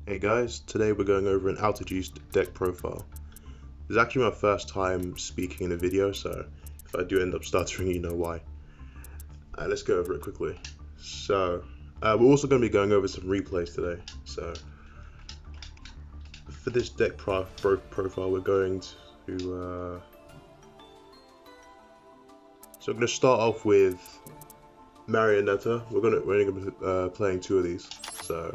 Hey guys, today we're going over an Altergeist deck profile. It's actually my first time speaking in a video, so if I do end up stuttering, you know why. Let's go over it quickly. So, we're also going to be going over some replays today. So, for this deck profile, we're going to... So I'm going to start off with Marionetta. We're only going to be playing two of these. So,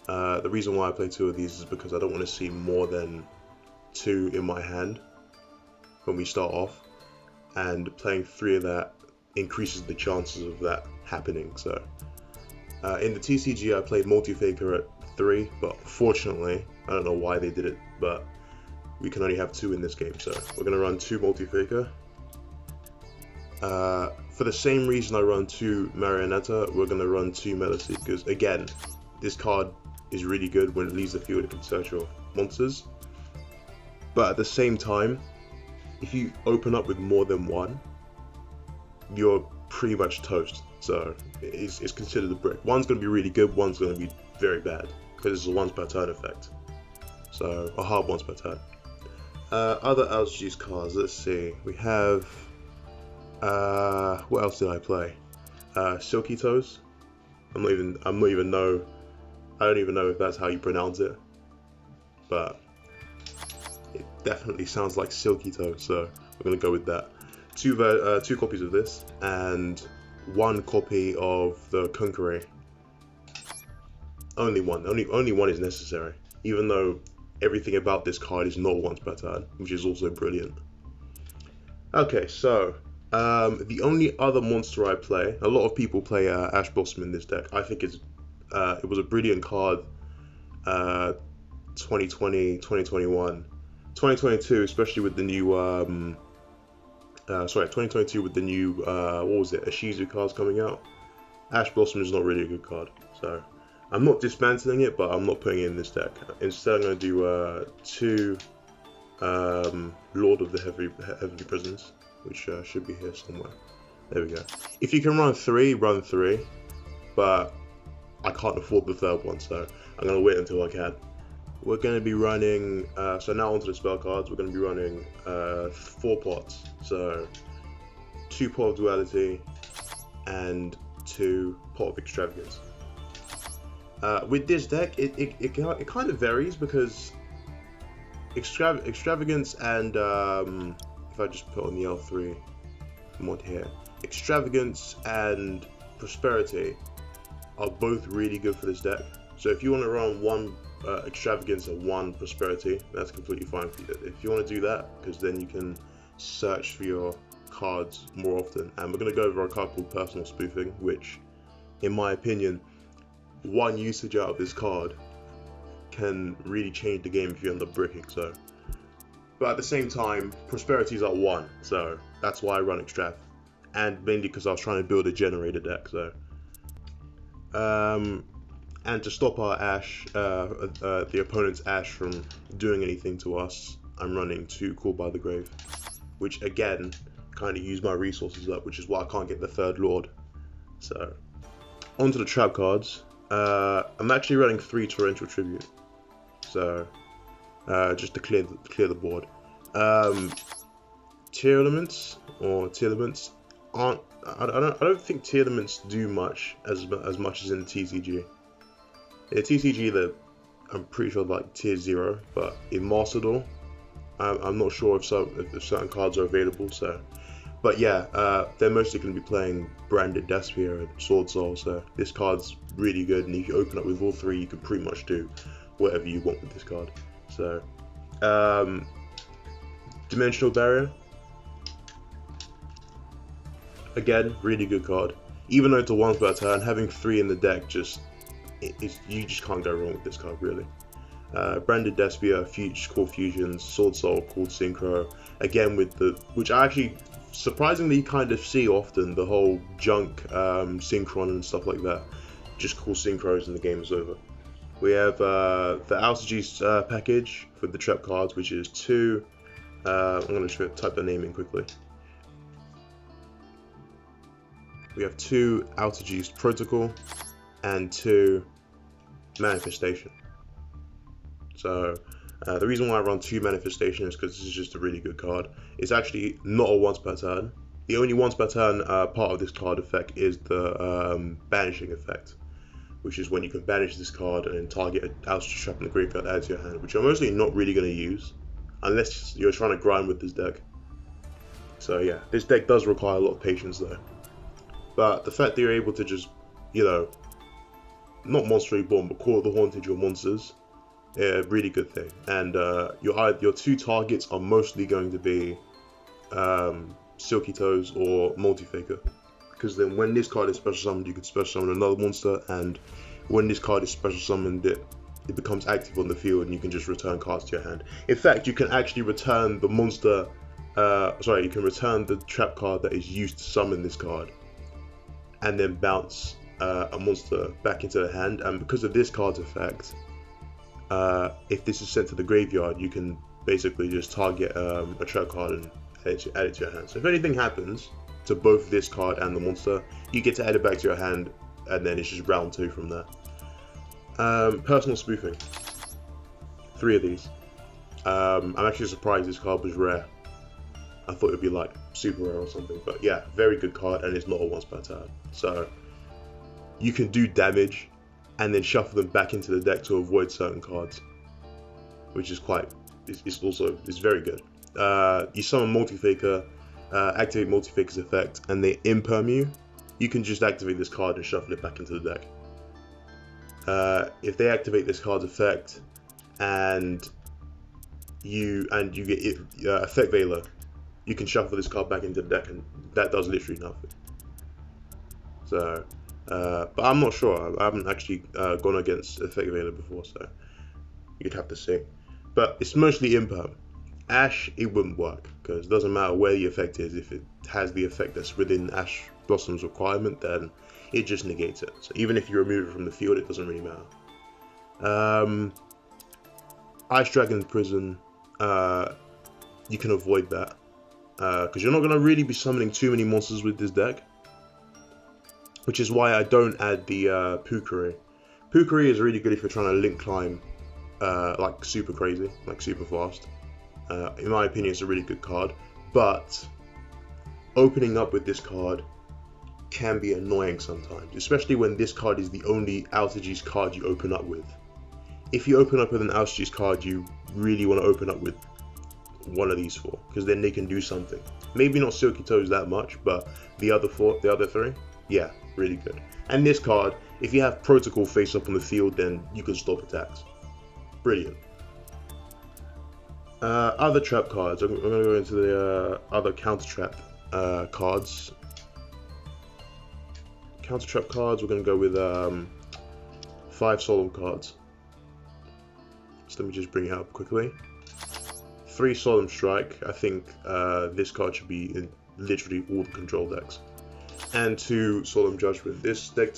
the reason why I play two of these is because I don't want to see more than two in my hand when we start off, and playing three of that increases the chances of that happening. So in the TCG I played Multi-Faker at 3, but fortunately, I don't know why they did it, but we can only have 2 in this game, so we're going to run 2 Multi-Faker. For the same reason I run 2 Marionetta, we're going to run 2 Metal Seekers. Again, this card is really good when it leaves the field and can search your monsters, but at the same time, if you open up with more than one, you're pretty much toast. So it's considered a brick. One's going to be really good, one's going to be very bad, because it's a once per turn effect, so a hard once per turn. Other Altergeist cards, let's see, we have what else did I play? Silky Toes. I don't even know if that's how you pronounce it, but it definitely sounds like Silky Toe, so we're gonna go with that. Two copies of this and 1 copy of the Pookuery. Only one is necessary, even though everything about this card is not once per turn, which is also brilliant. Okay, so the only other monster I play, a lot of people play Ash Blossom in this deck. I think it was a brilliant card 2020, 2021, 2022, especially with the new 2022 with the new what was it, Ashizu cards coming out. Ash Blossom is not really a good card, so I'm not dismantling it, but I'm not putting it in this deck. Instead I'm going to do 2 Lord of the Heavenly Prisons, which should be here somewhere. There we go. If you can run 3, run 3, but I can't afford the 3rd one, so I'm going to wait until I can. We're going to be running, so now onto the spell cards, we're going to be running 4 pots. So 2 Pot of Duality and 2 Pot of Extravagance. With this deck, it kind of varies, because Extravagance and, if I just put on the L3 mod here, Extravagance and Prosperity are both really good for this deck. So if you want to run 1 Extravagance and 1 Prosperity, that's completely fine for you. If you want to do that, because then you can search for your cards more often. And we're going to go over a card called Personal Spoofing, which, in my opinion, 1 usage out of this card can really change the game if you end up bricking. So, but at the same time, Prosperity is at 1, so that's why I run Extrav, and mainly because I was trying to build a generator deck. So and to stop our Ash, the opponent's Ash from doing anything to us, I'm running 2 Called by the Grave, which again kind of use my resources up, which is why I can't get the 3rd Lord. So onto the trap cards. I'm actually running 3 Torrential Tribute, so just to clear the board. Tier elements aren't. I don't think tier elements do much as much as in the TCG. In the TCG, I'm pretty sure like tier 0, but in Master Duel, I'm not sure if certain cards are available. So, but yeah, they're mostly going to be playing Branded Despia and Sword Soul. So this card's really good, and if you open up with all 3, you can pretty much do whatever you want with this card. So, Dimensional Barrier. Again, really good card. Even though it's a once per turn, having 3 in the deck you just can't go wrong with this card, really. Branded Despia, called Fusions, Sword Soul called Synchro. Again, which I actually surprisingly kind of see often, the whole junk Synchron and stuff like that. Just call Synchros and the game is over. We have the Altergeist package for the trap cards, which is 2. I'm going to type the name in quickly. We have 2 Altergeist Protocol and 2 Manifestation. So the reason why I run 2 Manifestation is because this is just a really good card. It's actually not a once per turn. The only once per turn part of this card effect is the banishing effect, which is when you can banish this card and then target an Altergeist trap in the graveyard, add to your hand, which I'm mostly not really going to use unless you're trying to grind with this deck. So yeah, this deck does require a lot of patience though. But the fact that you're able to just, you know, not Monster Reborn, but Call of the Haunted your monsters, yeah, really good thing. And your 2 targets are mostly going to be Silky Toes or Multi-Faker. Because then when this card is special summoned, you can special summon another monster, and when this card is special summoned, it becomes active on the field and you can just return cards to your hand. In fact, you can actually return the monster, you can return the trap card that is used to summon this card, and then bounce a monster back into the hand. And because of this card's effect, if this is sent to the graveyard, you can basically just target a trap card and add it to your hand. So if anything happens to both this card and the monster, you get to add it back to your hand, and then it's just round 2 from there. Personal Spoofing. 3 of these. I'm actually surprised this card was rare. I thought it would be like super rare or something, but yeah, very good card, and it's not a once per turn. So you can do damage and then shuffle them back into the deck to avoid certain cards, which is it's very good. You summon Multi-Faker, activate Multi-Faker's effect, and they imperm you. You can just activate this card and shuffle it back into the deck. If they activate this card's effect and you get Effect Veiler, you can shuffle this card back into the deck, and that does literally nothing. So, but I'm not sure. I haven't actually gone against Effect Veiler before, so you'd have to see. But it's mostly imperm. Ash, it wouldn't work, because it doesn't matter where the effect is. If it has the effect that's within Ash Blossom's requirement, then it just negates it. So even if you remove it from the field, it doesn't really matter. Ice Dragon Prison, you can avoid that, because you're not going to really be summoning too many monsters with this deck, which is why I don't add the Pookuery. Pookuery is really good if you're trying to link climb like super crazy, like super fast. In my opinion, it's a really good card, but opening up with this card can be annoying sometimes, especially when this card is the only Altergeist card you open up with. If you open up with an Altergeist card, you really want to open up with one of these 4, because then they can do something. Maybe not Silky Toes that much, but the other 3, yeah, really good. And this card, if you have Protocol face up on the field, then you can stop attacks. Brilliant. Other trap cards. I'm going to go into the other counter trap cards. Counter trap cards, we're going to go with 5 Solemn cards. So let me just bring it up quickly. 3 Solemn Strike. I think this card should be in literally all the control decks. And 2 Solemn Judgment. This deck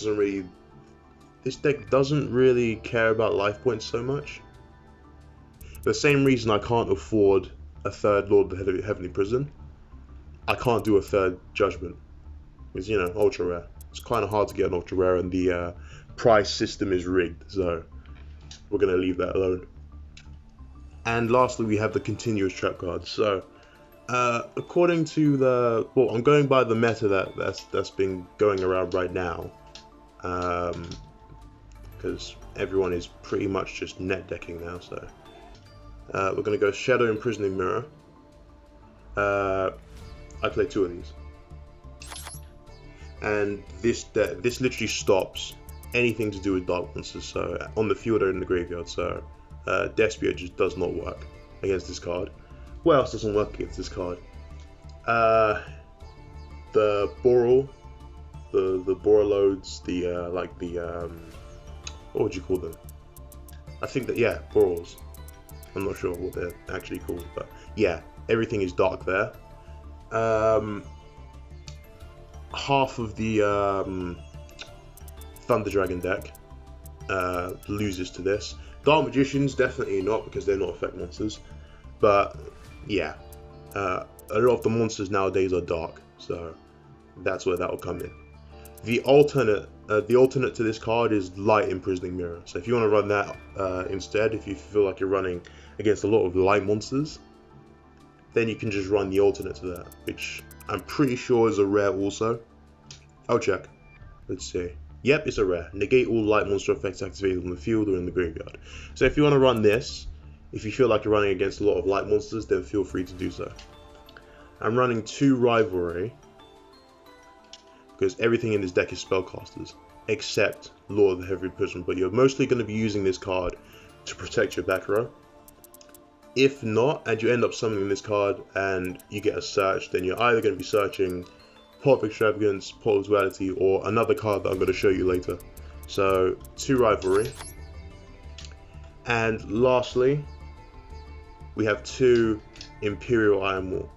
doesn't really care about life points so much. For the same reason I can't afford a 3rd Lord of the Heavenly Prison, I can't do a 3rd Judgment. It's, you know, ultra rare. It's kind of hard to get an ultra rare, and the price system is rigged, so we're going to leave that alone. And lastly, we have the continuous trap cards. So according to I'm going by the meta that's been going around right now, because everyone is pretty much just net decking now. So we're going to go Shadow Imprisoning Mirror. I play 2 of these, and this literally stops anything to do with dark monsters, so on the field or in the graveyard. So Despia just does not work against this card. What else doesn't work against this card? The Boral, the Boraloads, what would you call them? I think that, yeah, Borals. I'm not sure what they're actually called, but yeah, everything is dark there. Half of the Thunder Dragon deck loses to this. Dark Magicians, definitely not, because they're not effect monsters. But yeah, a lot of the monsters nowadays are dark, so that's where that will come in. The alternate the alternate to this card is Light Imprisoning Mirror. So if you want to run that instead, if you feel like you're running against a lot of light monsters, then you can just run the alternate to that, which I'm pretty sure is a rare also. I'll check. Let's see. Yep, it's a rare. Negate all light monster effects activated on the field or in the graveyard. So if you want to run this, if you feel like you're running against a lot of light monsters, then feel free to do so. I'm running 2 Rivalry, because everything in this deck is spellcasters, except Lord of the Heavy Imprisonment, but you're mostly going to be using this card to protect your back row. If not, and you end up summoning this card and you get a search, then you're either going to be searching Pot of Extravagance, Pot of Duality, or another card that I'm going to show you later. So, 2 Rivalry. And lastly, we have 2 Imperial Iron Wall.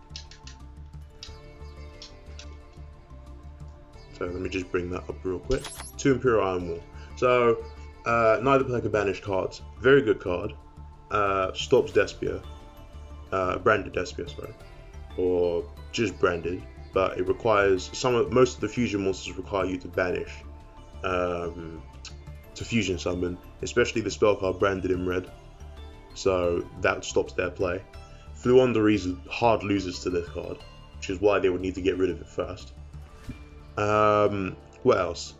So let me just bring that up real quick. 2 Imperial Iron Wall. So, neither player can banish cards. Very good card. Stops Despia. Branded Despia, sorry. Or just branded. But it requires, most of the fusion monsters require you to banish. To fusion summon. Especially the spell card branded in red. So that stops their play. Fluonder is hard losers to this card. Which is why they would need to get rid of it first. What else?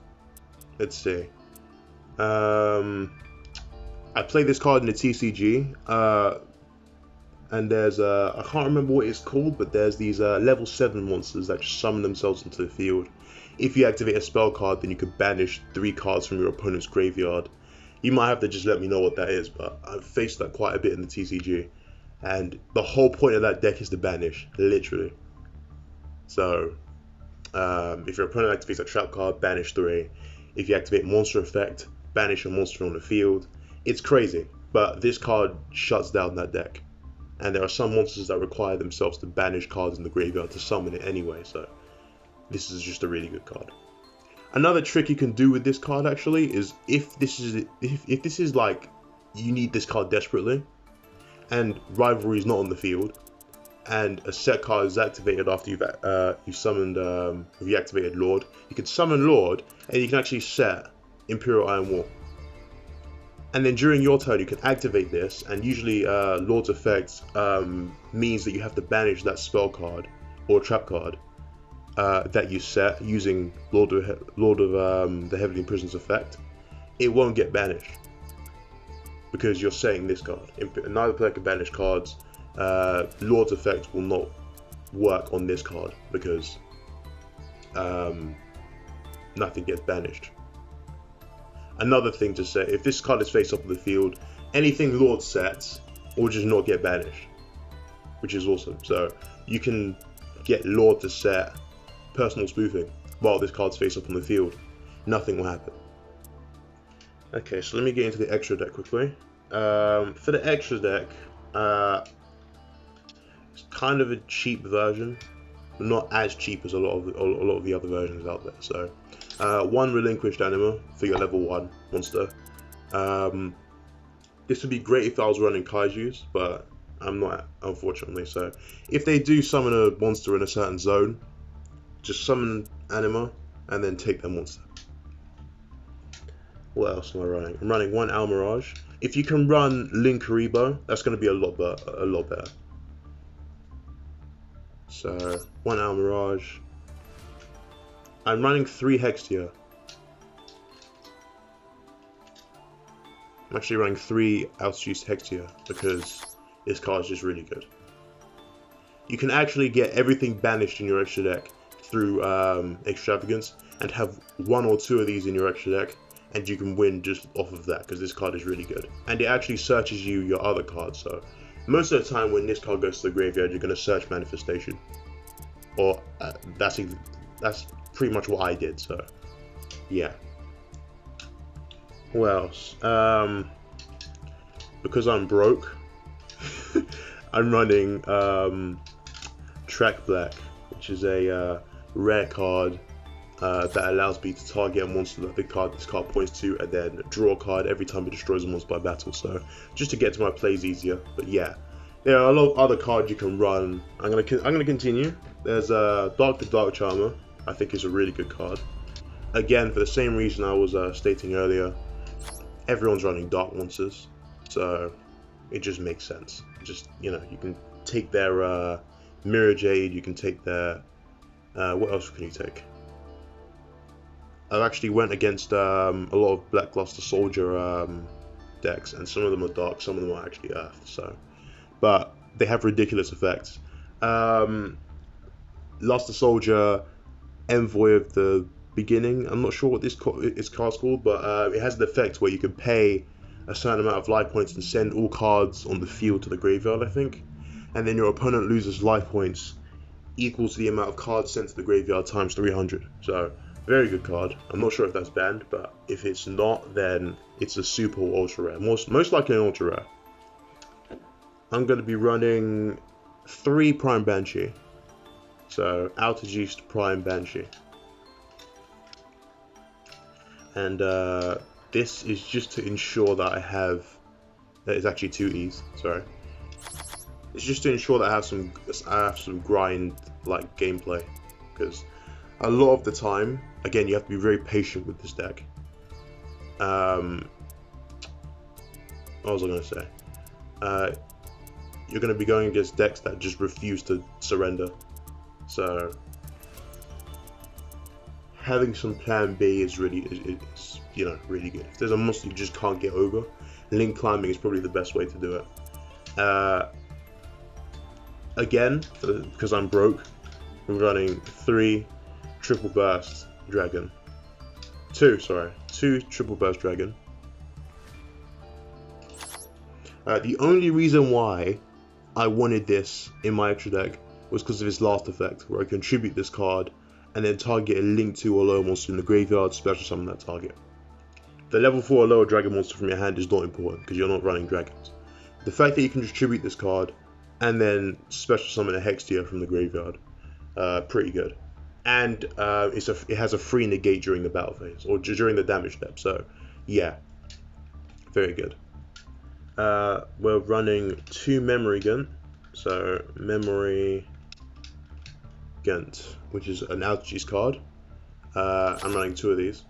Let's see. I played this card in the TCG, and there's I can't remember what it's called, but there's these level 7 monsters that just summon themselves into the field. If you activate a spell card, then you can banish 3 cards from your opponent's graveyard. You might have to just let me know what that is, but I've faced that quite a bit in the TCG, and the whole point of that deck is to banish, literally. So, if your opponent activates a trap card, banish 3. If you activate monster effect, banish a monster on the field. It's crazy, but this card shuts down that deck. And there are some monsters that require themselves to banish cards in the graveyard to summon it anyway, so this is just a really good card. Another trick you can do with this card actually is if this is like you need this card desperately, and Rivalry is not on the field, and a set card is activated after you've summoned if you activated Lord, you can summon Lord and you can actually set Imperial Iron Wall. And then during your turn you can activate this, and usually Lord's effect means that you have to banish that spell card or trap card that you set using Lord of the Heavily Imprisoned effect. It won't get banished because you're setting this card. Neither player can banish cards. Lord's effect will not work on this card because nothing gets banished. Another thing to say, if this card is face up on the field, anything Lord sets will just not get banished, which is awesome. So you can get Lord to set Personal Spoofing while this card's face up on the field. Nothing will happen. Okay, so let me get into the extra deck quickly. For the extra deck, it's kind of a cheap version, but not as cheap as a lot of the other versions out there. So, 1 Relinquished Anima for your level 1 monster. This would be great if I was running Kaijus, but I'm not, unfortunately. So, if they do summon a monster in a certain zone, just summon Anima and then take their monster. What else am I running? I'm running 1 Almirage. If you can run Linkuriboh, that's going to be a lot better. So, 1 Almirage. I'm running 3 Hextia. I'm actually running 3 Altergeist Hextia because this card is just really good. You can actually get everything banished in your extra deck through Extravagance and have 1 or 2 of these in your extra deck, and you can win just off of that because this card is really good. And it actually searches you your other cards, so most of the time when this card goes to the graveyard, you're going to search Manifestation. Or that's pretty much what I did, so yeah. What else? Because I'm broke, I'm running Track Black, which is a rare card that allows me to target a monster that this card points to, and then draw a card every time it destroys a monster by battle. So just to get to my plays easier. But yeah, there are a lot of other cards you can run. I'm gonna continue. There's Dark the Dark Charmer. I think is a really good card. Again, for the same reason I was stating earlier, everyone's running dark monsters, so it just makes sense. Just, you know, you can take their Mirror Jade, you can take their what else can you take? I've actually went against a lot of Blackluster Soldier decks, and some of them are dark, some of them are actually Earth. So, but they have ridiculous effects. Luster Soldier, Envoy of the Beginning. I'm not sure what this card's called, but it has an effect where you can pay a certain amount of life points and send all cards on the field to the graveyard, I think, and then your opponent loses life points equal to the amount of cards sent to the graveyard times 300. So, very good card. I'm not sure if that's banned, but if it's not, then it's a super or ultra rare. Most likely an ultra rare. I'm going to be running 3 Prime Banshee. So, Altergeist, Prime Banshee. And this is just to ensure that I have... That is actually 2 E's, sorry. It's just to ensure that I have some grind-like gameplay. Because a lot of the time, again, you have to be very patient with this deck. What was I going to say? You're going to be going against decks that just refuse to surrender. So, having some plan B is really, you know, really good. If there's a monster you just can't get over, link climbing is probably the best way to do it. Again, because I'm broke, I'm running 3 Triple Burst Dragon. 2 Triple Burst Dragon. The only reason why I wanted this in my extra deck was because of its last effect, where I contribute this card and then target a link 2 or lower monster in the graveyard, special summon that target. The level 4 or lower dragon monster from your hand is not important because you're not running dragons. The fact that you can contribute this card and then special summon a Hextia from the graveyard, pretty good. And it has a free negate during the battle phase, or during the damage step, so yeah, very good. We're running 2 Memory Gun, so Memory Gunt, which is an Altergeist card. I'm running 2 of these.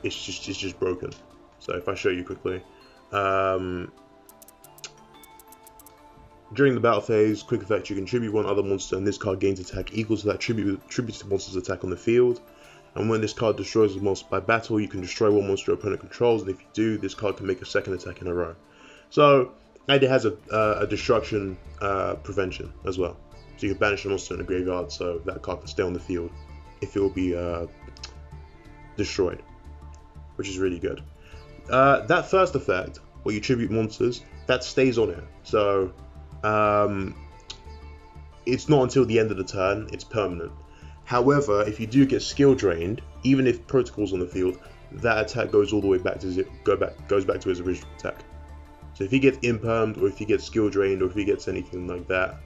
It's just broken. So if I show you quickly, during the battle phase, quick effect, you contribute 1 other monster, and this card gains attack equal to that tribute monster's attack on the field. And when this card destroys a monster by battle, you can destroy 1 monster your opponent controls, and if you do, this card can make a 2nd attack in a row. So, and it has a destruction prevention as well. So you can banish a monster in the graveyard, so that card can stay on the field if it will be destroyed, which is really good. That first effect, where you tribute monsters, that stays on it. So, it's not until the end of the turn, it's permanent. However, if you do get skill drained, even if Protocol's on the field, that attack goes all the way back to goes back to his original attack. So if he gets impermed, or if he gets skill drained, or if he gets anything like that,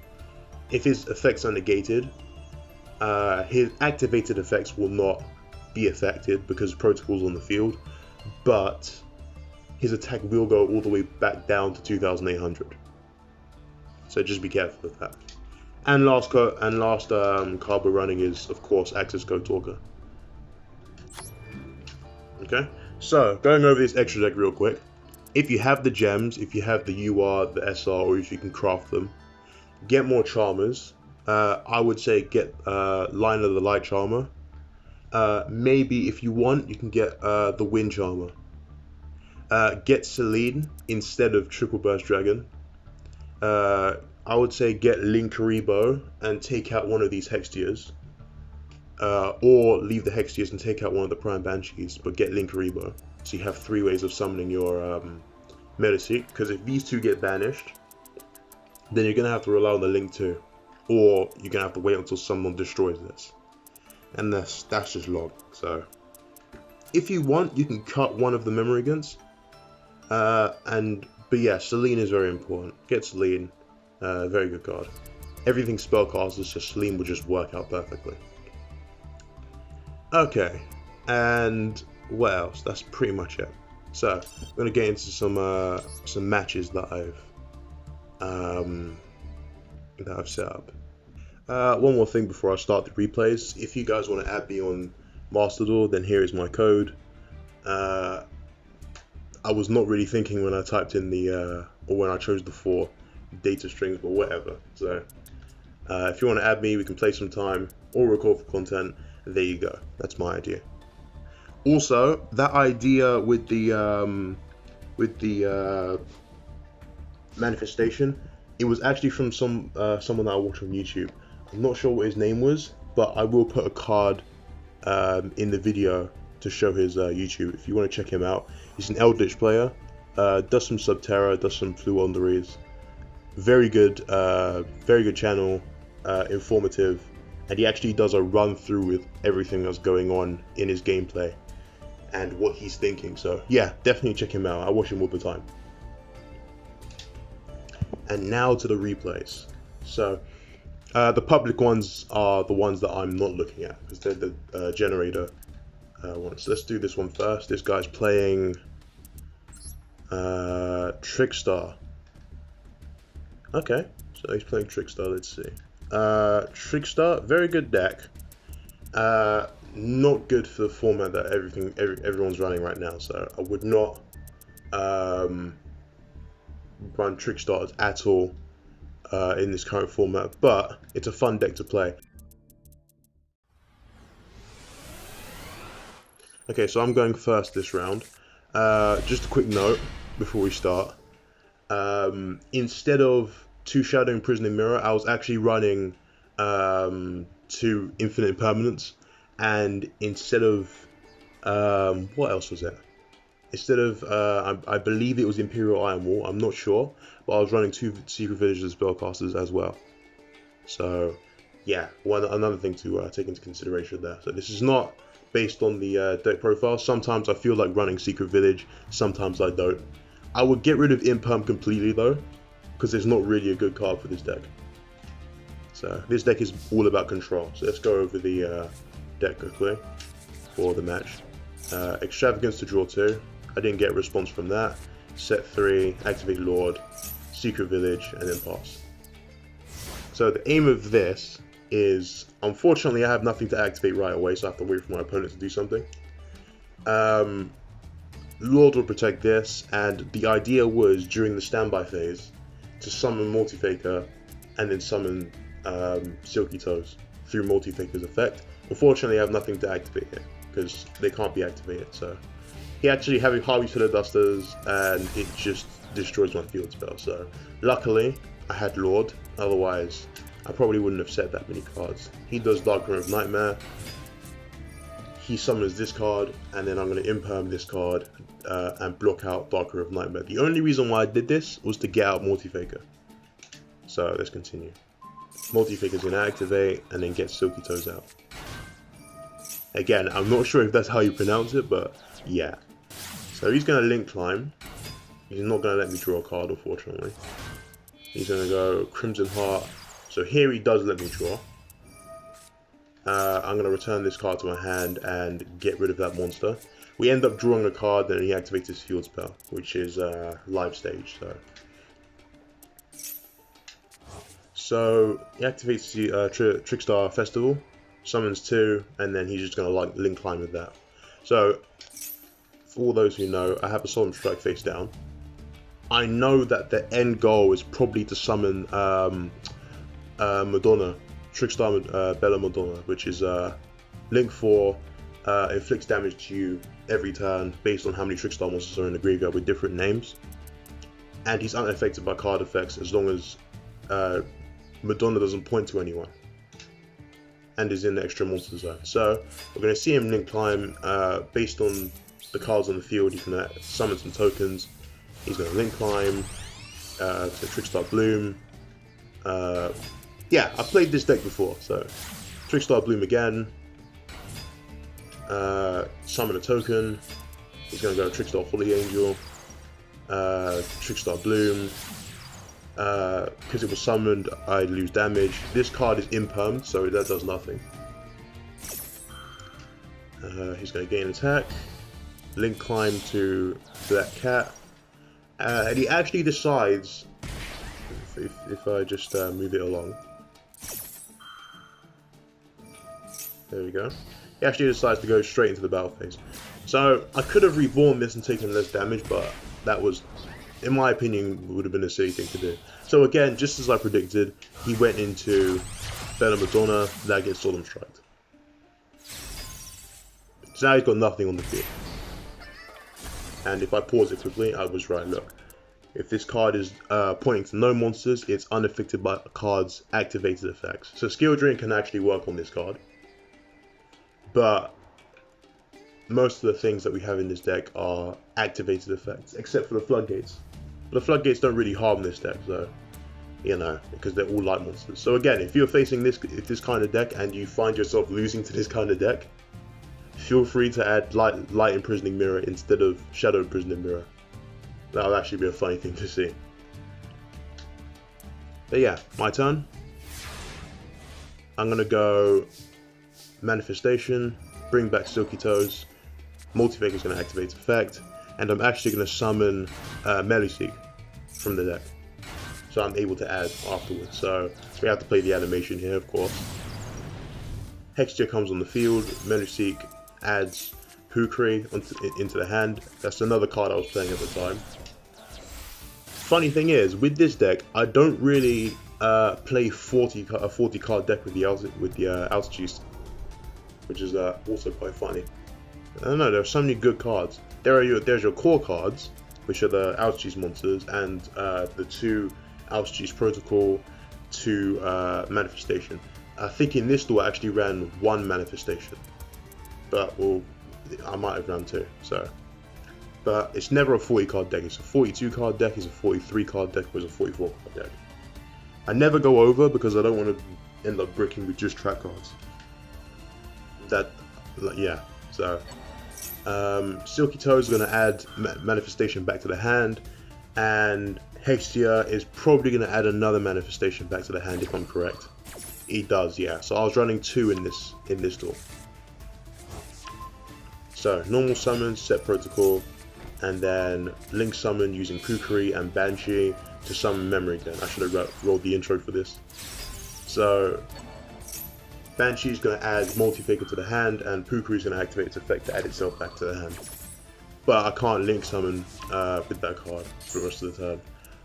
if his effects are negated, his activated effects will not be affected because Protocol's on the field, but his attack will go all the way back down to 2,800. So just be careful of that. And last card we're running is, of course, Access Code Talker. Okay, so going over this extra deck real quick. If you have the gems, if you have the UR, the SR, or if you can craft them, get more Charmers. I would say get Line of the Light Charmer. Maybe if you want, you can get the Wind Charmer. Get Selene instead of Triple Burst Dragon. I would say get Linkuriboh and take out one of these Hextias. Or leave the Hextias and take out one of the Prime Banshees, but get Linkuriboh. So you have 3 ways of summoning your Metaseek, because if these 2 get banished, then you're going to have to rely on the Link 2. Or you're going to have to wait until someone destroys this. And that's just long. So, if you want, you can cut one of the Memory Guns. But yeah, Selene is very important. Get Selene. Very good card. Everything spellcasters, so Selene will just work out perfectly. Okay, and what else? That's pretty much it. So I'm gonna get into some matches that I've set up. One more thing before I start the replays. If you guys want to add me on Master Duel, then here is my code. I was not really thinking when I typed in the, or when I chose the 4 data strings, but whatever. So, if you want to add me, we can play some time or record for content. There you go. That's my idea. Also, that idea with the manifestation, it was actually from someone that I watched on YouTube. I'm not sure what his name was, but I will put a card in the video to show his YouTube if you want to check him out. He's an Eldritch player, does some Subterra, does some Flu Wanderers. Very good channel, informative, and he actually does a run through with everything that's going on in his gameplay and what he's thinking. So yeah, definitely check him out. I watch him all the time. And now to the replays. So the public ones are the ones that I'm not looking at because they're the generator ones. Let's do this one first. This guy's playing Trickstar. Okay, so he's playing Trickstar. Let's see. Trickstar, very good deck. Not good for the format that everyone's running right now. So I would not run Trickstars at all in this current format, but it's a fun deck to play. Okay, so I'm going first this round. Just a quick note before we start. Instead of 2 Shadow Imprisoning Mirror, I was actually running 2 Infinite Impermanence, and instead of what else was it? Instead of I believe it was Imperial Iron Wall. I'm not sure, but I was running 2 Secret Villages Spellcasters as well. So yeah, another thing to take into consideration there. So this is not based on the deck profile. Sometimes I feel like running Secret Village, sometimes I don't. I would get rid of Imperm completely though, because it's not really a good card for this deck. So this deck is all about control. So let's go over the deck quickly for the match. Extravagance to draw 2. I didn't get a response from that. Set 3, activate Lord, Secret Village, and then pass. So the aim of this is, unfortunately I have nothing to activate right away, so I have to wait for my opponent to do something. Lord will protect this, and the idea was during the standby phase to summon Multifaker and then summon Silky Toes through Multifaker's effect. Unfortunately I have nothing to activate it because they can't be activated, so he actually having Harvey Filler Dusters and it just destroys my field spell. So luckily I had Lord, otherwise I probably wouldn't have set that many cards. He does Dark Room of Nightmare, he summons this card, and then I'm going to imperm this card and block out Dark Room of Nightmare. The only reason why I did this was to get out Multifaker. So let's continue. Multifaker's going to activate and then get Silky Toes out. Again, I'm not sure if that's how you pronounce it, but yeah. So he's going to Link Climb. He's not going to let me draw a card, unfortunately. He's going to go Crimson Heart. So here he does let me draw. I'm going to return this card to my hand and get rid of that monster. We end up drawing a card, then he activates his field spell, which is live stage. So he activates the Trickstar Festival, summons 2, and then he's just going to like Link Climb with that. So for all those who know, I have a Solemn Strike face down. I know that the end goal is probably to summon Madonna, Trickstar Bella Madonna, which is Link 4, inflicts damage to you every turn based on how many Trickstar monsters are in the graveyard with different names. And he's unaffected by card effects as long as Madonna doesn't point to anyone and is in the extra monster zone. So we're going to see him Link Climb based on the cards on the field. He's going to summon some tokens. He's going to Link Climb to Trickstar Bloom. Yeah, I've played this deck before, so Trickstar Bloom again. Summon a token. He's going to go Trickstar Holy Angel. Trickstar Bloom. Because it was summoned, I lose damage. This card is impermed, so that does nothing. He's going to gain attack. Link Climb to Black Cat. And he actually decides, if I just move it along. There we go. he actually decides to go straight into the battle phase. So I could have reborn this and taken less damage, but that was, in my opinion, would have been a silly thing to do. So again, just as I predicted, he went into Bella Madonna, that gets Solemn Striked. So now he's got nothing on the field. And if I pause it quickly, I was right, look. If this card is pointing to no monsters, it's unaffected by a card's activated effects. So Skill Drain can actually work on this card. But most of the things that we have in this deck are activated effects, except for the Floodgates. But the Floodgates don't really harm this deck, so, you know, because they're all light monsters. So again, if you're facing this kind of deck and you find yourself losing to this kind of deck, feel free to add Light Imprisoning Mirror instead of Shadow Imprisoning Mirror. That'll actually be a funny thing to see. But yeah, my turn. I'm gonna go Manifestation, bring back Silky Toes, Multi-Fake is gonna activate effect, and I'm actually gonna summon Melee-Seek from the deck. So I'm able to add afterwards. So we have to play the animation here, of course. Hextia comes on the field, Melee-Seek adds Pookuery into the hand. That's another card I was playing at the time. Funny thing is, with this deck, I don't really play a 40 card deck with the Altergeist, which is also quite funny. I don't know, there are so many good cards. There's your core cards, which are the Altergeist monsters, and the 2 Altergeist Protocol, 2 Manifestation. I think in this duel I actually ran 1 Manifestation, but well, I might have ran 2. So, but it's never a 40 card deck. It's a 42 card deck. It's a 43 card deck. It's a 44 card deck. I never go over because I don't want to end up bricking with just trap cards. Yeah. So, Silky Toe is going to add Manifestation back to the hand, and Hextia is probably going to add another Manifestation back to the hand if I'm correct. He does, yeah. So I was running 2 in this duel. So normal summon, set protocol, and then link summon using Pookuery and Banshee to summon Memory Gun. I should have rolled the intro for this. So Banshee is going to add Multi-Faker to the hand, and Pookuery is going to activate its effect to add itself back to the hand. But I can't link summon with that card for the rest of the turn.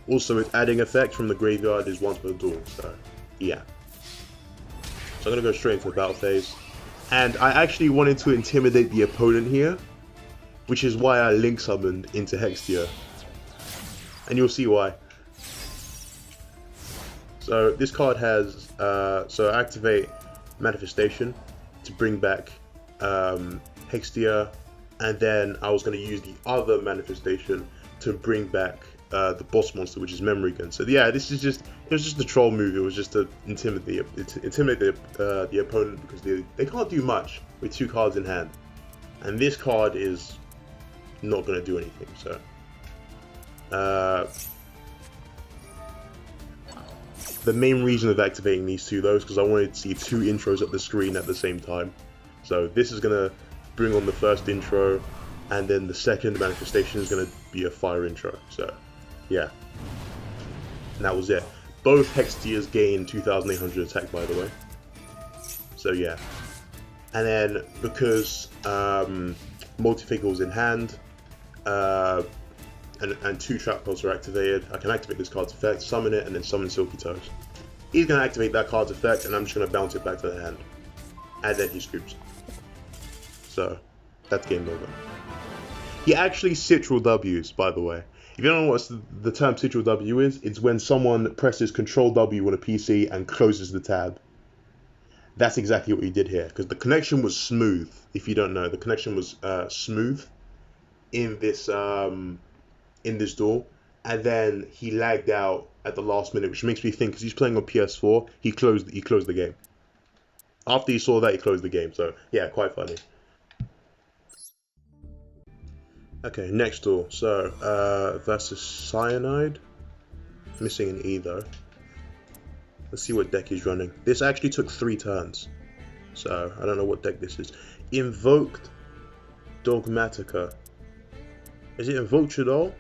Also, with adding effect from the graveyard is once per duel, so yeah. So I'm going to go straight into the battle phase. And I actually wanted to intimidate the opponent here, which is why I link summoned into Hextia. And you'll see why. So this card has, so activate Manifestation to bring back Hextia, and then I was going to use the other Manifestation to bring back the boss monster, which is Memory Gun. So yeah, it was just a troll move. It was just to intimidate the opponent, because they can't do much with 2 cards in hand, and this card is not going to do anything. So the main reason of activating these 2 though is because I wanted to see 2 intros at the screen at the same time. So this is going to bring on the first intro, and then the second Manifestation is going to be a fire intro. So yeah, and that was it. Both Hextias gain 2,800 attack, by the way. So yeah, and then because Multi-Figure was in hand, and 2 trap cards are activated, I can activate this card's effect, summon it, and then summon Silky Toes. He's going to activate that card's effect, and I'm just going to bounce it back to the hand, and then he scoops. So that's game over. He actually Citral W's, by the way. If you don't know what the term Citral W is, it's when someone presses Control W on a PC and closes the tab. That's exactly what he did here, because the connection was smooth. If you don't know, the connection was smooth in this duel, and then he lagged out at the last minute, which makes me think, because he's playing on PS4, he closed the game. After he saw that, he closed the game. So yeah, quite funny. Okay, next duel. So, versus Cyanide. Missing an E though. Let's see what deck he's running. This actually took 3 turns. So, I don't know what deck this is. Invoked Dogmatica. Is it Invoked Shaddolls?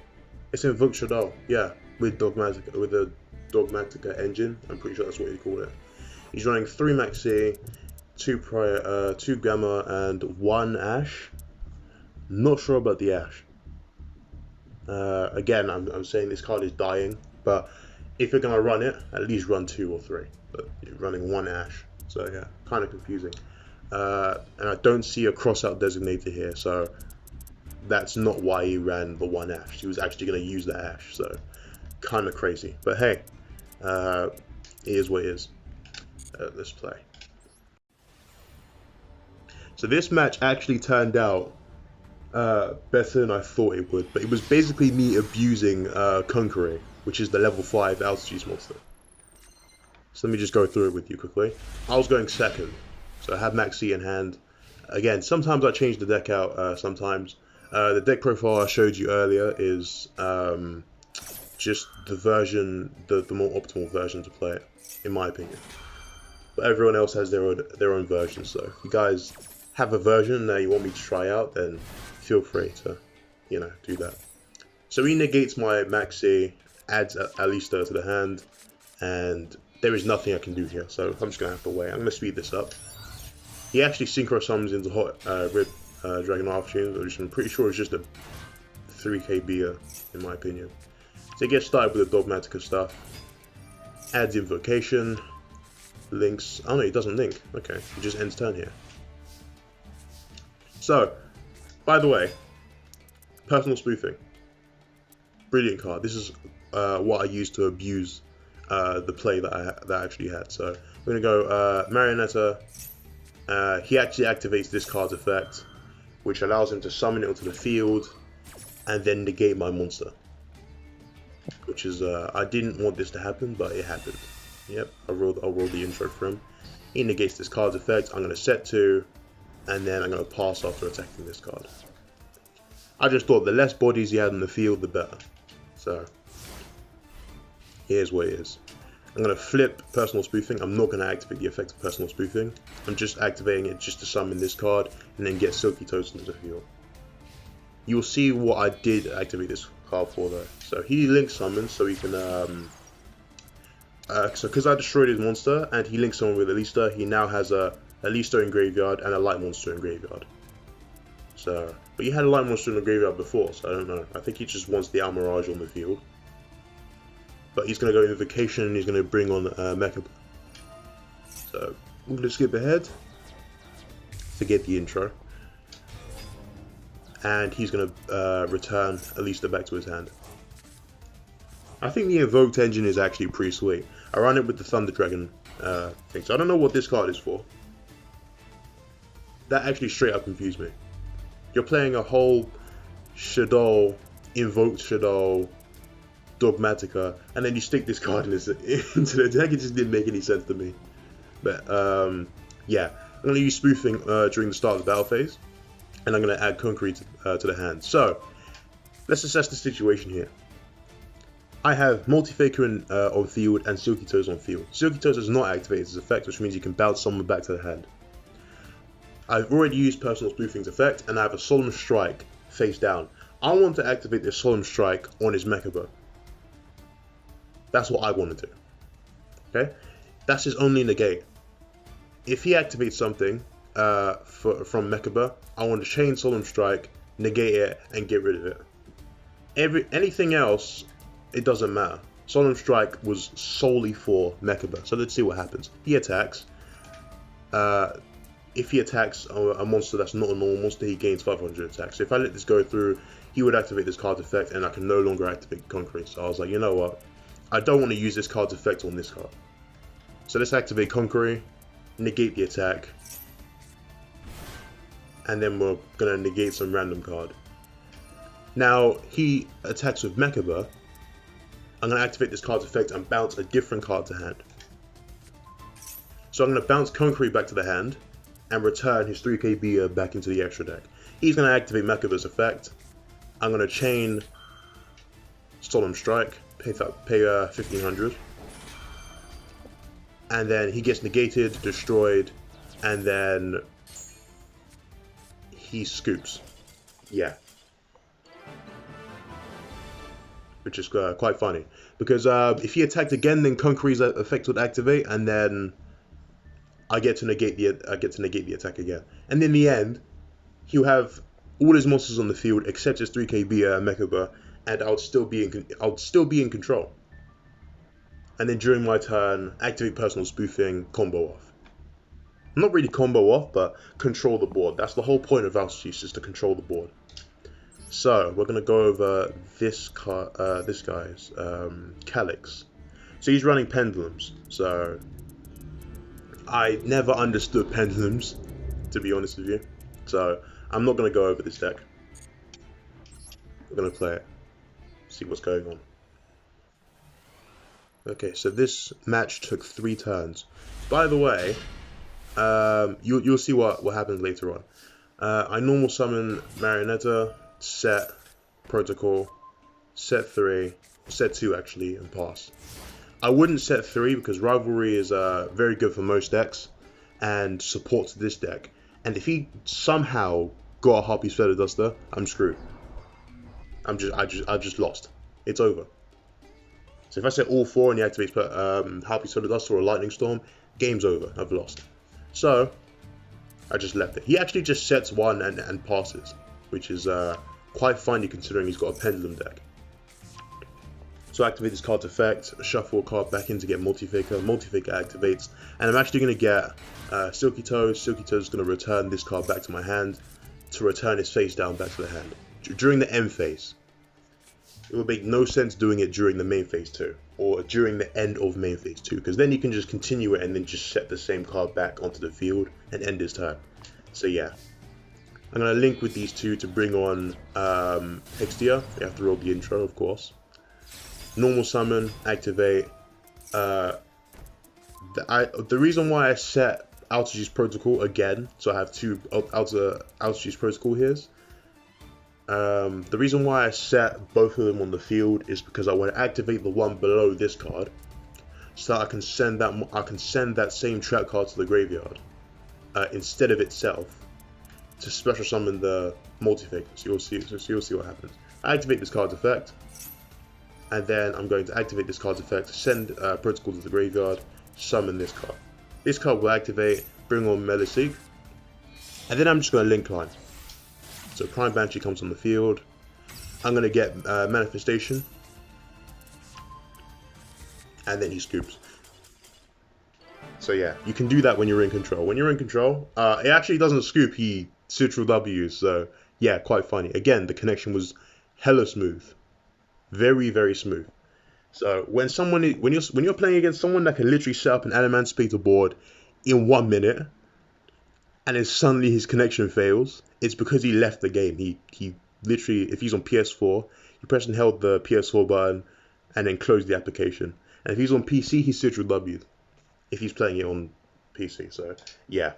It's Invoked Shaddolls, yeah. With Dogmatica, with a Dogmatica engine. I'm pretty sure that's what you call it. He's running 3 Maxi. two Gamma, and one Ash. Not sure about the Ash. Again, I'm saying this card is dying, but if you're gonna run it, at least run 2 or 3. But you're running one Ash, so yeah, kind of confusing. And I don't see a crossout designator here, so that's not why he ran the one Ash. He was actually gonna use the Ash, so kind of crazy. But hey, it is what it is. Let's play. So this match actually turned out better than I thought it would, but it was basically me abusing Pookuery, which is the level 5 Altergeist monster. So let me just go through it with you quickly. I was going second, so I had Max C in hand. Again, sometimes I change the deck out, sometimes. The deck profile I showed you earlier is just the version, the more optimal version to play it, in my opinion. But everyone else has their own version, so if you guys have a version that you want me to try out, then feel free to, do that. So he negates my Maxi, adds Alistar to the hand, and there is nothing I can do here, so I'm just going to have to wait. I'm going to speed this up. He actually Synchro summons into Hot Rip Dragon Opportunity, which I'm pretty sure is just a 3k beer, in my opinion. So he gets started with the Dogmatica stuff, adds Invocation, links. Oh no, he doesn't link. Okay, he just ends turn here. So, by the way, Personal Spoofing. Brilliant card. This is what I used to abuse the play that I actually had. So we're gonna go Marionetta. He actually activates this card's effect, which allows him to summon it onto the field and then negate my monster. Which is I didn't want this to happen, but it happened. Yep, I'll roll the intro for him. He negates this card's effect. I'm gonna set 2, and then I'm gonna pass after attacking this card. I just thought the less bodies he had in the field, the better. So here's what it is. I'm going to flip Personal Spoofing. I'm not going to activate the effect of Personal Spoofing. I'm just activating it just to summon this card and then get Silky Toast into the field. You'll see what I did activate this card for though. So he link summons so he can so because I destroyed his monster and he links someone with Alistar, he now has a Alistar in graveyard and a light monster in graveyard. So, but he had a light monster in the graveyard before, so I don't know. I think he just wants the Almirage on the field. But he's going to go Invocation and he's going to bring on Mecha. So, I'm going to skip ahead. Forget the intro. And he's going to return Alistar back to his hand. I think the Invoked engine is actually pretty sweet. I run it with the Thunder Dragon thing, so I don't know what this card is for. That actually straight up confused me. You're playing a whole Shaddolls, Invoked Shaddolls, Dogmatica, and then you stick this card into the deck. It just didn't make any sense to me. But yeah, I'm going to use Spoofing during the start of the battle phase, and I'm going to add Pookuery to the hand. So let's assess the situation here. I have Multi-Faker on field and Silky Toes on field. Silky Toes does not activate its effect, which means you can bounce someone back to the hand. I've already used Personal Spoofing's effect, and I have a Solemn Strike face down. I want to activate this Solemn Strike on his Mecha. That's what I want to do. Okay? That's his only negate. If he activates something from Mecha, I want to chain Solemn Strike, negate it, and get rid of it. Anything else, it doesn't matter. Solemn Strike was solely for Mecha. So let's see what happens. He attacks. If he attacks a monster that's not a normal monster, he gains 500 attacks. So if I let this go through, he would activate this card's effect, and I can no longer activate Pookuery. So I was like, you know what? I don't want to use this card's effect on this card. So let's activate Pookuery, negate the attack, and then we're going to negate some random card. Now, he attacks with Mecha. I'm going to activate this card's effect and bounce a different card to hand. So I'm going to bounce Pookuery back to the hand, and return his 3k beer back into the extra deck. He's going to activate Mecha's effect. I'm going to chain Solemn Strike, pay 1500. And then he gets negated, destroyed, and then he scoops. Yeah. Which is quite funny. Because if he attacked again, then Pookuery's effect would activate, and then I get to negate the attack again. And in the end, he'll have all his monsters on the field except his 3k Bia and Mechaba, and I'll still be in control. And then during my turn, activate personal spoofing, combo off. Not really combo off, but control the board. That's the whole point of Altergeist, is to control the board. So we're gonna go over this guy's Calyx. So he's running Pendulums. So I never understood Pendulums, to be honest with you. So I'm not gonna go over this deck. We're gonna play it, see what's going on. Okay, so this match took 3 turns. By the way, you'll see what happens later on. I normal summon Marionetta, set Protocol, set 3, set 2 actually, and pass. I wouldn't set 3 because Rivalry is very good for most decks and supports this deck. And if he somehow got a Harpy's Feather Duster, I'm screwed. I just lost. It's over. So if I set all 4 and he activates Harpy's Feather Duster or a Lightning Storm, game's over. I've lost. So I just left it. He actually just sets 1 and passes, which is quite funny considering he's got a Pendulum deck. So activate this card's effect, shuffle a card back in to get Multi-Faker. Multi-Faker activates, and I'm actually going to get Silky Toes. Silky Toes is going to return this card back to my hand to return its face down back to the hand. During the end phase. It would make no sense doing it during the main phase 2, or during the end of main phase 2, because then you can just continue it and then just set the same card back onto the field and end his turn. So yeah. I'm going to link with these two to bring on Hextia. You have to roll the intro, of course. Normal summon, activate. The reason why I set Altergeist Protocol again, so I have 2 Altergeist Protocol here. The reason why I set both of them on the field is because I want to activate the one below this card, so I can send that same trap card to the graveyard instead of itself to special summon the Multi-Faker. So you'll see what happens. I activate this card's effect. And then I'm going to activate this card's effect to send Protocol to the graveyard, summon this card. This card will activate, bring on Melisig, and then I'm just going to link line. So Prime Banshee comes on the field. I'm going to get Manifestation, and then he scoops. So yeah, you can do that when you're in control. When you're in control, it actually doesn't scoop, he Citral W's, so yeah, quite funny. Again, the connection was hella smooth. Very, very smooth. So when you're playing against someone that can literally set up an Emancipator board in 1 minute, and then suddenly his connection fails, it's because he left the game. He literally, if he's on PS4, he pressed and held the PS4 button and then closed the application. And if he's on PC, he's Citral W. If he's playing it on PC, so yeah.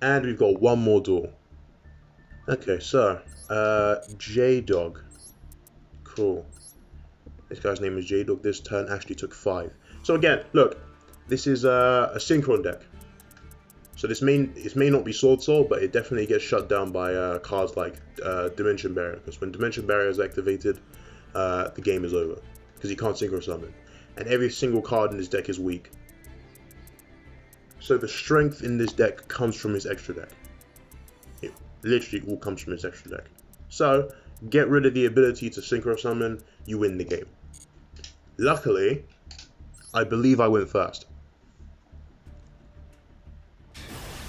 And we've got one more duel. Okay, so J-Dog. Cool. This guy's name is J-Dog. This turn actually took 5. So again, look, this is a Synchron deck. So this may not be Sword Soul, but it definitely gets shut down by cards like Dimension Barrier. Because when Dimension Barrier is activated, the game is over. Because you can't Synchro Summon. And every single card in this deck is weak. So the strength in this deck comes from his extra deck. It literally all comes from his extra deck. So get rid of the ability to Synchro Summon, you win the game. Luckily, I believe I went first.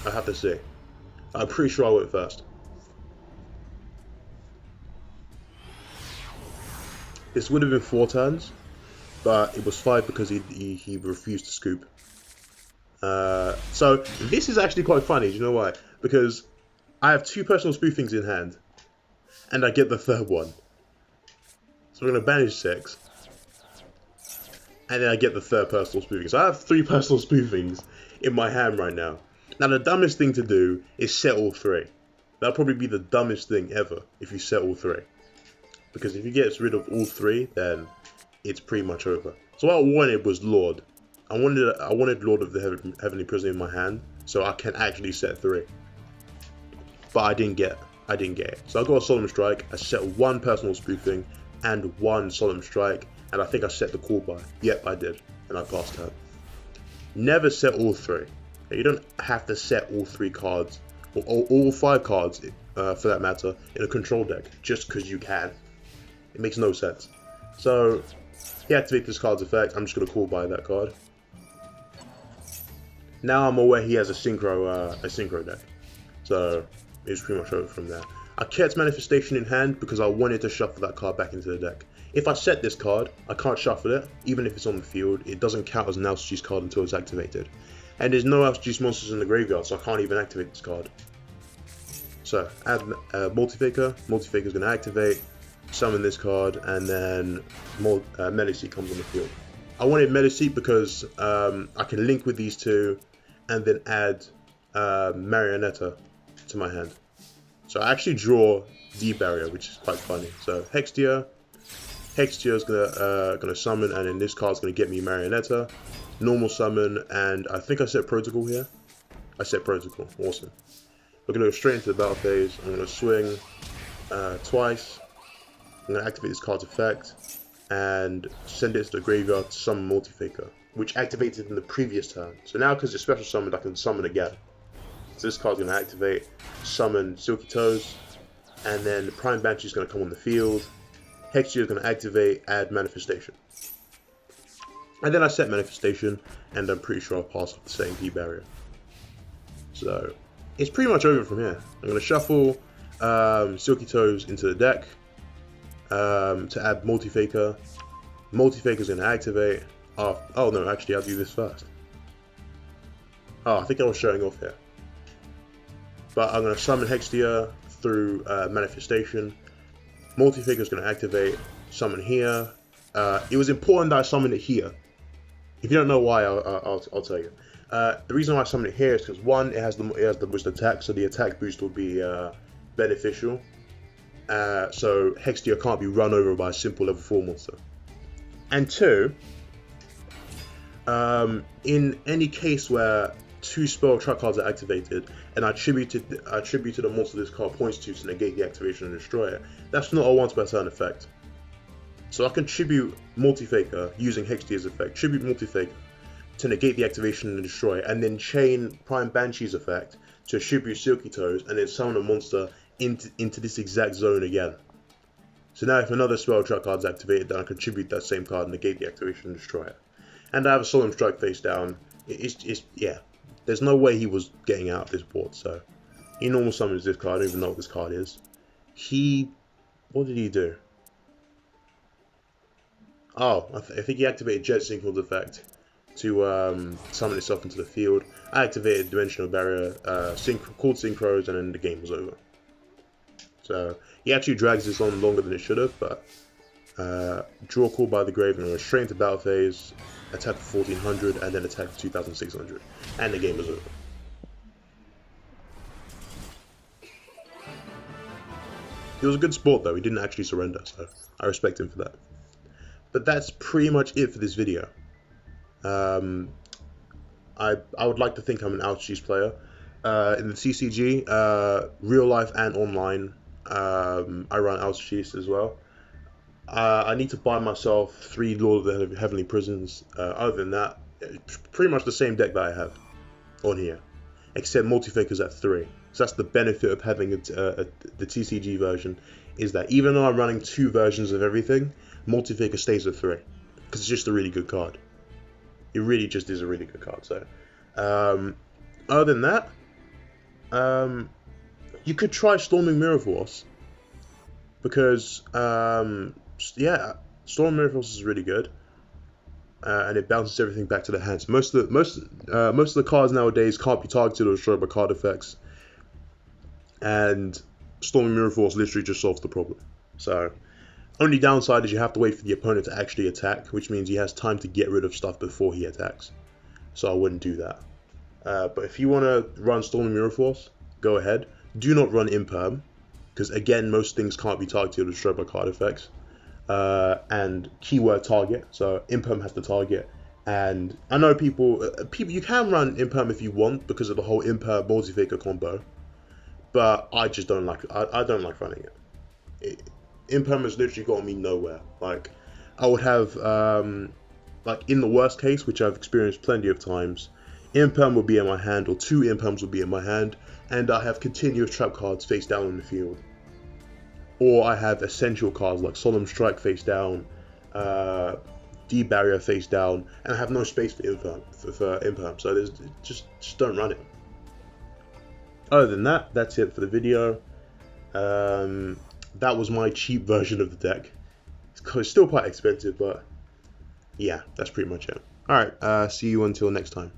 I have to say. I'm pretty sure I went first. This would have been 4 turns, but it was 5 because he refused to scoop. So this is actually quite funny, do you know why? Because I have 2 personal spoofings in hand, and I get the 3rd one. So we're going to banish 6, and then I get the 3rd personal spoofing. So I have 3 personal spoofings in my hand right now. Now the dumbest thing to do is set all 3. That'll probably be the dumbest thing ever if you set all 3. Because if you get rid of all 3, then it's pretty much over. So what I wanted was Lord. I wanted Lord of the Heavenly Prison in my hand, so I can actually set 3. But I didn't get it. So I got a Solemn Strike, I set 1 personal spoofing, and 1 Solemn Strike, and I think I set the call by. Yep, I did, and I passed turn. Never set all 3. You don't have to set all 3 cards, or all 5 cards for that matter, in a control deck just because you can. It makes no sense. So he activates this card's effect. I'm just going to call by that card. Now I'm aware he has a synchro deck. So it's pretty much over from there. I kept Manifestation in hand because I wanted to shuffle that card back into the deck. If I set this card, I can't shuffle it, even if it's on the field. It doesn't count as an Altergeist card until it's activated. And there's no Altergeist monsters in the graveyard, so I can't even activate this card. So, add Multifaker. Multifaker's going to activate, summon this card, and then Medici comes on the field. I wanted Medici because I can link with these 2, and then add Marionetta to my hand. So I actually draw D-Barrier, which is quite funny. So Hextia is gonna summon, and then this card's gonna get me Marionetta. Normal summon, and I think I set Protocol here. I set Protocol. Awesome. We're gonna go straight into the battle phase. I'm gonna swing twice. I'm gonna activate this card's effect and send it to the graveyard to summon Multifaker, which activated in the previous turn. So now, because it's special summoned, I can summon again. So this card's going to activate, summon Silky Toes, and then Prime Banshee is going to come on the field. Hextia is going to activate, add Manifestation. And then I set Manifestation, and I'm pretty sure I'll pass off the same D-Barrier. So it's pretty much over from here. I'm going to shuffle Silky Toes into the deck to add Multifaker. Multifaker is going to activate. Oh no, actually I'll do this first. Oh, I think I was showing off here. But I'm going to summon Hextia through Manifestation. Multifaker is going to activate, summon here. It was important that I summoned it here. If you don't know why, I'll tell you. The reason why I summoned it here is because 1, it has the boost attack, so the attack boost will be beneficial. So Hextia can't be run over by a simple level 4 monster. And 2, in any case where 2 spell trap cards are activated, and I attributed a monster this card points to negate the activation and destroy it, that's not a once per turn effect. So I can tribute Multifaker using Hextia's effect, tribute Multifaker to negate the activation and destroy it, and then chain Prime Banshee's effect to tribute Silky Toes, and then summon a monster into this exact zone again. So now if another spell trap card is activated, then I can tribute that same card, negate the activation and destroy it. And I have a Solemn Strike face down. Yeah. There's no way he was getting out of this board, so he normal summons this card. I don't even know what this card is. What did he do? Oh, I think he activated Jet Synchro's effect to summon itself into the field. I activated Dimensional Barrier, called Synchros, and then the game was over. So he actually drags this on longer than it should have, but draw call by the grave, and go straight into battle phase, attack for 1400, and then attack for 2600, and the game is over. He was a good sport though, he didn't actually surrender, so I respect him for that. But that's pretty much it for this video. I would like to think I'm an Altergeist player. In the TCG, real life and online, I run Altergeist as well. I need to buy myself 3 Lord of the Heavenly Prisons. Other than that, it's pretty much the same deck that I have on here, except Multifaker's at 3. So that's the benefit of having the TCG version, is that even though I'm running 2 versions of everything, Multifaker stays at 3, because it's just a really good card. It really just is a really good card. So, other than that, you could try Storming Mirror Force, because yeah, Storm Mirror Force is really good, and it bounces everything back to the hands. Most of the cards nowadays can't be targeted or destroyed by card effects, and Storm Mirror Force literally just solves the problem. So, only downside is you have to wait for the opponent to actually attack, which means he has time to get rid of stuff before he attacks. So I wouldn't do that. But if you want to run Storm Mirror Force, go ahead. Do not run Imperm, because again, most things can't be targeted or destroyed by card effects. And keyword target, so Imperm has to target. And I know people you can run Imperm if you want, because of the whole Imperm Multifaker combo, but I just don't like it. I don't like running it. Imperm has literally gotten me nowhere. Like, I would have like in the worst case, which I've experienced plenty of times, Imperm will be in my hand, or 2 Imperms will be in my hand, and I have continuous trap cards face down in the field. Or I have essential cards like Solemn Strike face down, D-Barrier face down, and I have no space for Imperm, so there's, just don't run it. Other than that, that's it for the video. That was my cheap version of the deck. It's still quite expensive, but yeah, that's pretty much it. Alright, see you until next time.